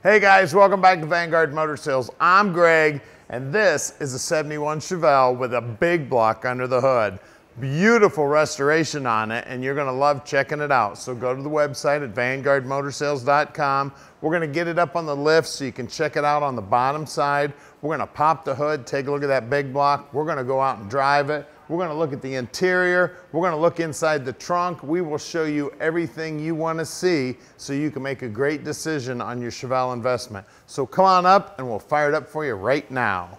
Hey guys, welcome back to Vanguard Motor Sales. I'm Greg, and this is a 71 Chevelle with a big block under the hood. Beautiful restoration on it, and you're gonna love checking it out. So go to the website at vanguardmotorsales.com. We're gonna get it up on the lift so you can check it out on the bottom side. We're gonna pop the hood, take a look at that big block. We're gonna go out and drive it. We're gonna look at the interior. We're gonna look inside the trunk. We will show you everything you wanna see so you can make a great decision on your Chevelle investment. So come on up and we'll fire it up for you right now.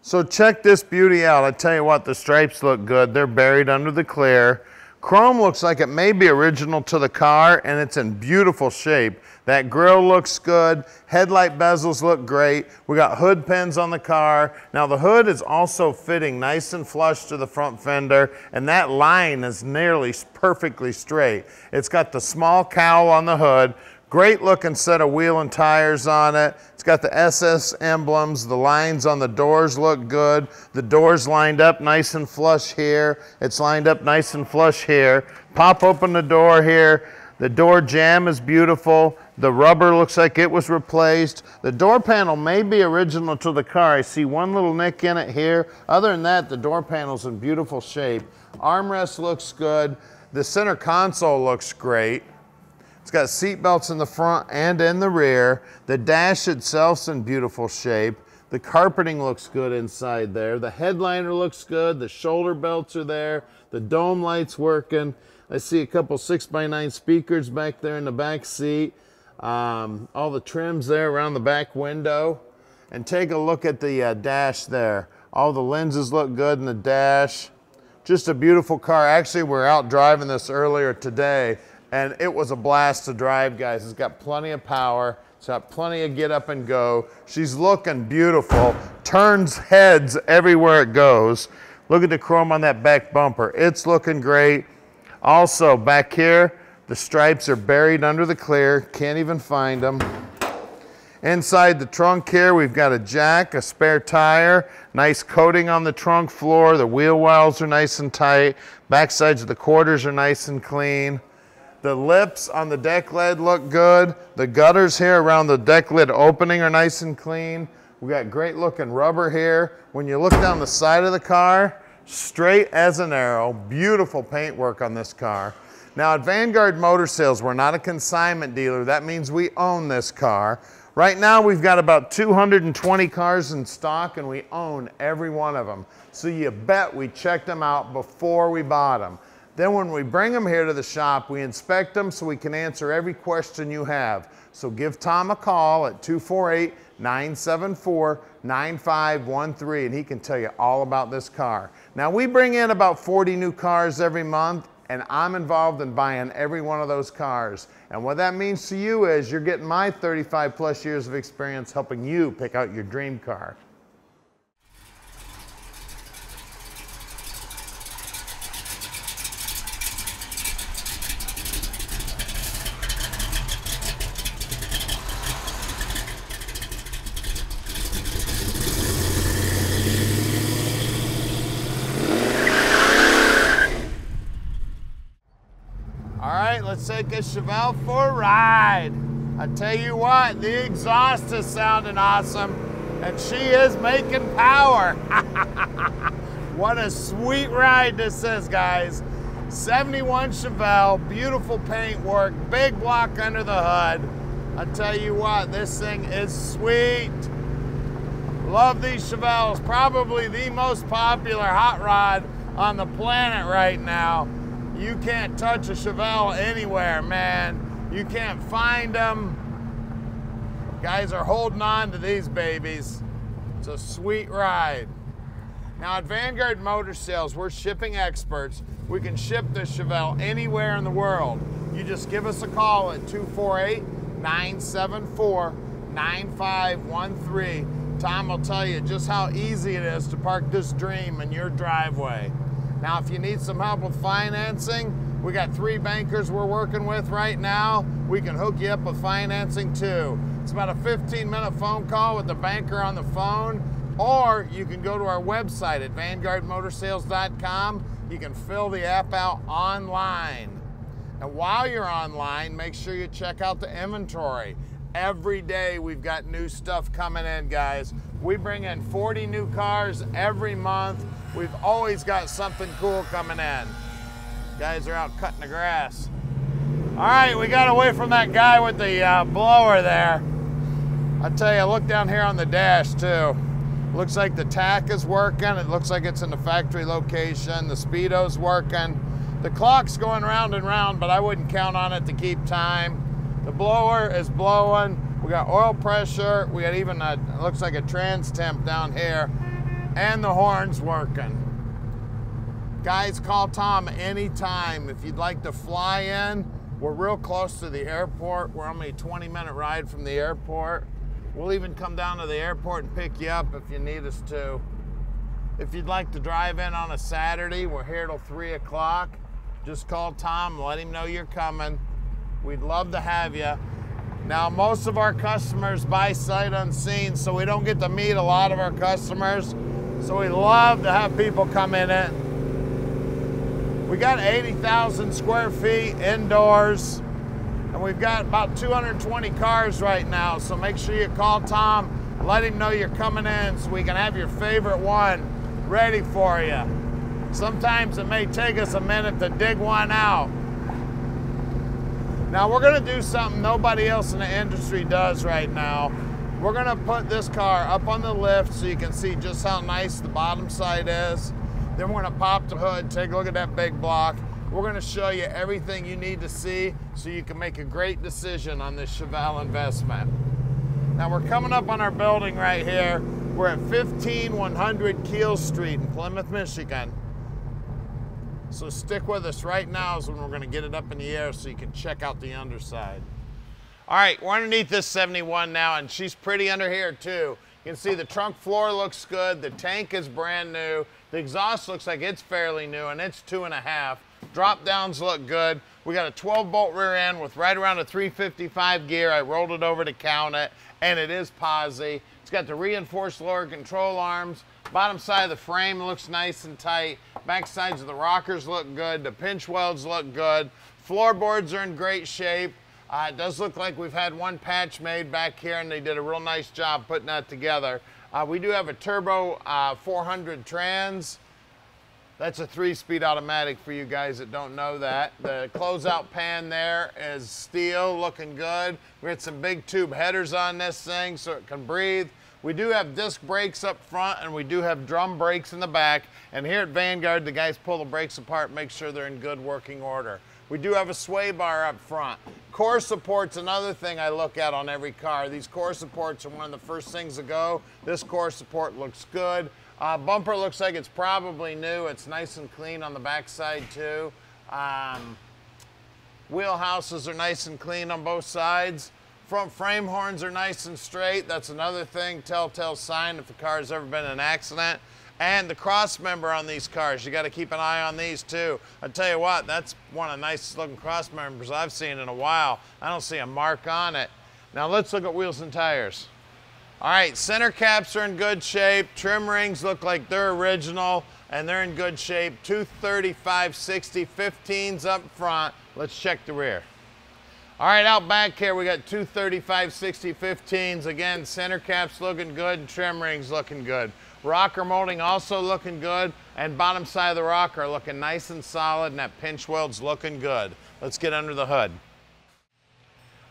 So check this beauty out. I tell you what, the stripes look good. They're buried under the clear. Chrome looks like it may be original to the car, and it's in beautiful shape. That grille looks good. Headlight bezels look great. We got hood pins on the car. Now the hood is also fitting nice and flush to the front fender, and that line is nearly perfectly straight. It's got the small cowl on the hood. Great looking set of wheel and tires on it. It's got the SS emblems. The lines on the doors look good. The doors lined up nice and flush here. It's lined up nice and flush here. Pop open the door here. The door jamb is beautiful. The rubber looks like it was replaced. The door panel may be original to the car. I see one little nick in it here. Other than that, the door panel's in beautiful shape. Armrest looks good. The center console looks great. It's got seat belts in the front and in the rear. The dash itself's in beautiful shape. The carpeting looks good inside there. The headliner looks good. The shoulder belts are there. The dome light's working. I see a couple 6x9 speakers back there in the back seat. All the trims there around the back window. And take a look at the dash there. All the lenses look good in the dash. Just a beautiful car. Actually, we were out driving this earlier today, and it was a blast to drive, guys. It's got plenty of power. It's got plenty of get up and go. She's looking beautiful. Turns heads everywhere it goes. Look at the chrome on that back bumper. It's looking great. Also, back here, the stripes are buried under the clear. Can't even find them. Inside the trunk here, we've got a jack, a spare tire, nice coating on the trunk floor. The wheel wells are nice and tight. Back sides of the quarters are nice and clean. The lips on the deck lid look good. The gutters here around the deck lid opening are nice and clean. We got great looking rubber here. When you look down the side of the car, straight as an arrow. Beautiful paintwork on this car. Now at Vanguard Motor Sales, we're not a consignment dealer. That means we own this car. Right now we've got about 220 cars in stock, and we own every one of them. So you bet we checked them out before we bought them. Then when we bring them here to the shop, we inspect them so we can answer every question you have. So give Tom a call at 248-974-9513, and he can tell you all about this car. Now we bring in about 40 new cars every month, and I'm involved in buying every one of those cars. And what that means to you is you're getting my 35 plus years of experience helping you pick out your dream car. Let's take a Chevelle for a ride. I tell you what, the exhaust is sounding awesome, and she is making power. What a sweet ride this is, guys. 71 Chevelle, beautiful paintwork, big block under the hood. I tell you what, this thing is sweet. Love these Chevelles. Probably the most popular hot rod on the planet right now. You can't touch a Chevelle anywhere, man. You can't find them. Guys are holding on to these babies. It's a sweet ride. Now at Vanguard Motor Sales, we're shipping experts. We can ship this Chevelle anywhere in the world. You just give us a call at 248-974-9513. 9513. Tom will tell you just how easy it is to park this dream in your driveway. Now, if you need some help with financing, we got 3 bankers we're working with right now. We can hook you up with financing too. It's about a 15-minute phone call with the banker on the phone, or you can go to our website at vanguardmotorsales.com. You can fill the app out online. And while you're online, make sure you check out the inventory. Every day we've got new stuff coming in, guys. We bring in 40 new cars every month. We've always got something cool coming in. Guys are out cutting the grass. All right, we got away from that guy with the blower there. I tell you, look down here on the dash too. Looks like the tack is working. It looks like it's in the factory location. The speedo's working. The clock's going round and round, but I wouldn't count on it to keep time. The blower is blowing. We got oil pressure. We got even a, it looks like a trans temp down here, and the horn's working. Guys, call Tom anytime if you'd like to fly in. We're real close to the airport. We're only a 20-minute ride from the airport. We'll even come down to the airport and pick you up if you need us to. If you'd like to drive in on a Saturday, we're here till 3 o'clock. Just call Tom, let him know you're coming. We'd love to have you. Now, most of our customers buy sight unseen, so we don't get to meet a lot of our customers. So we love to have people come in it. We got 80,000 square feet indoors, and we've got about 220 cars right now. So make sure you call Tom, let him know you're coming in so we can have your favorite one ready for you. Sometimes it may take us a minute to dig one out. Now we're gonna do something nobody else in the industry does right now. We're gonna put this car up on the lift so you can see just how nice the bottom side is. Then we're gonna pop the hood, take a look at that big block. We're gonna show you everything you need to see so you can make a great decision on this Chevelle investment. Now we're coming up on our building right here. We're at 15100 Keel Street in Plymouth, Michigan. So stick with us. Right now is when we're going to get it up in the air so you can check out the underside. All right, we're underneath this 71 now, and she's pretty under here too. You can see the trunk floor looks good. The tank is brand new. The exhaust looks like it's fairly new, and it's 2.5. Drop downs look good. We got a 12-bolt rear end with right around a 355 gear. I rolled it over to count it, and it is Posi. It's got the reinforced lower control arms. Bottom side of the frame looks nice and tight. Back sides of the rockers look good. The pinch welds look good. Floorboards are in great shape. It does look like we've had one patch made back here, and they did a real nice job putting that together. We do have a turbo 400 trans. That's a 3-speed automatic for you guys that don't know that. The closeout pan there is steel, looking good. We got some big tube headers on this thing so it can breathe. We do have disc brakes up front, and we do have drum brakes in the back. And here at Vanguard, the guys pull the brakes apart, make sure they're in good working order. We do have a sway bar up front. Core support's another thing I look at on every car. These core supports are one of the first things to go. This core support looks good. Bumper looks like it's probably new. It's nice and clean on the backside too. Wheelhouses are nice and clean on both sides. Front frame horns are nice and straight. That's another thing, telltale sign if the car has ever been in an accident. And the Crossmember on these cars, you got to keep an eye on these too. I tell you what, that's one of the nicest looking Crossmembers I've seen in a while. I don't see a mark on it. Now let's look at wheels and tires. All right, center caps are in good shape. Trim rings look like they're original and they're in good shape. 235/60, 15s up front. Let's check the rear. All right, out back here, we got 235/60 15s. Again, center caps looking good and trim rings looking good. Rocker molding also looking good, and bottom side of the rocker looking nice and solid, and that pinch weld's looking good. Let's get under the hood.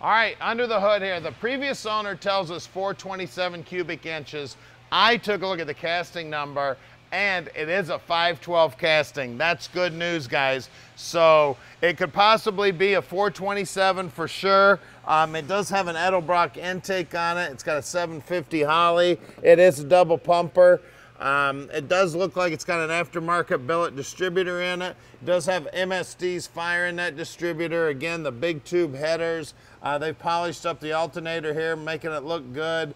All right, under the hood here, the previous owner tells us 427 cubic inches. I took a look at the casting number, and it is a 512 casting. That's good news, guys. So it could possibly be a 427 for sure. It does have an Edelbrock intake on it. It's got a 750 Holly. It is a double pumper. It does look like it's got an aftermarket billet distributor in it. It does have MSD's fire in that distributor. Again, the big tube headers. They've polished up the alternator here, making it look good.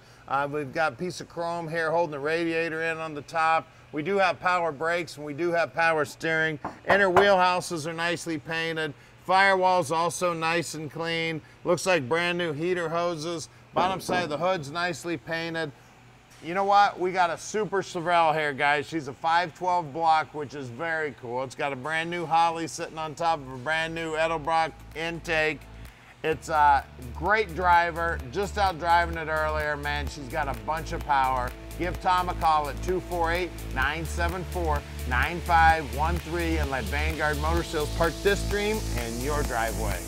We've got a piece of chrome here holding the radiator in on the top. We do have power brakes and we do have power steering. Inner wheelhouses are nicely painted. Firewall's also nice and clean. Looks like brand new heater hoses. Bottom side of the hood's nicely painted. You know what? We got a super Chevelle here, guys. She's a 512 block, which is very cool. It's got a brand new Holly sitting on top of a brand new Edelbrock intake. It's a great driver. Just out driving it earlier, man. She's got a bunch of power. Give Tom a call at 248-974-9513 and let Vanguard Motor Sales park this dream in your driveway.